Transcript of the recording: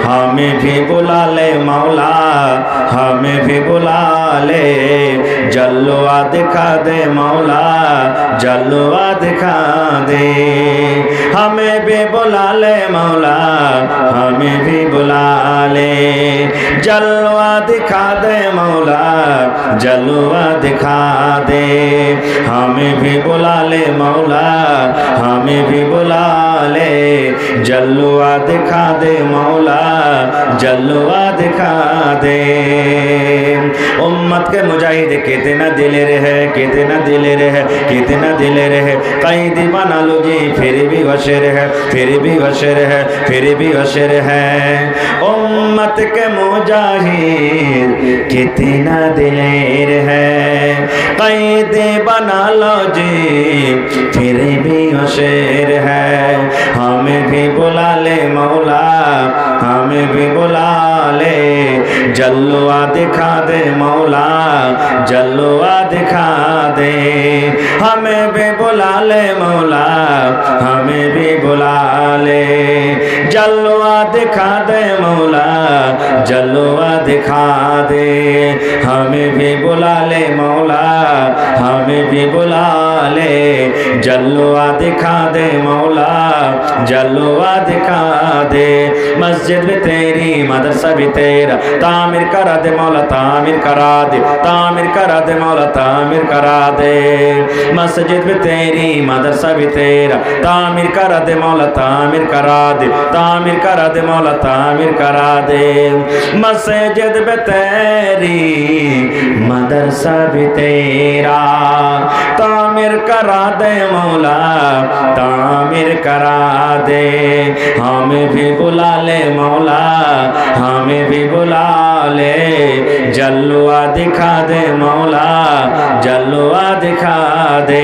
हमें भी बुला ले मौला, हमें भी बुला ले, जलवा दिखा दे मौला, जलवा दिखा दे। हमें भी बुला ले मौला, हमें भी बुला ले, जलवा दिखा दे मौला, जलवा दिखा दे। हमें भी बुला ले मौला, हमें भी बुला ले, जलवा दिखा दे मौला, जलवा दिखा दे। उम्मत के मुजाहिद कितना दिल रहे, कितना दिल रहे, कितना दिल रहे, कैदी बना लो जी फिर भी वशर है, फिर भी वशर है, फिर भी वशर है। उम्मत के मुजाहिद कितना दिलेर है, कैदी बना लो जी फिर भी वशर है। हमें भी बुला ले मौला, हमें भी बुला ले, जलवा दिखा दे मौला, जलवा दिखा दे। हमें भी बुला ले मौला, हमें भी बुला ले, जलवा दिखा दे मौला, जलवा दिखा दे। हमें भी बुला ले मौला, हमें भी बुला ले, जलवा दिखा दे मौला, जलवा दिखा दे। मस्जिद भी तेरी, मदरसा भी तेरा, तामीर करा दे मौला, तामीर करा दे, तामीर करा दे मौला, तामीर करा दे। मस्जिद भी तेरी, मदरसा भी तेरा, तामीर करा दे मौला, तामीर करा दे, तामीर करा दे मौला, तामीर करा दे। मस्जिद भी तेरी, मदरसा भी तेरा, तामीर करा दे मौला, तामीर करा दे। हमें भी बुला ले मौला, हमें भी बुला ले, जलवा दिखा दे मौला, जलवा दिखा दे।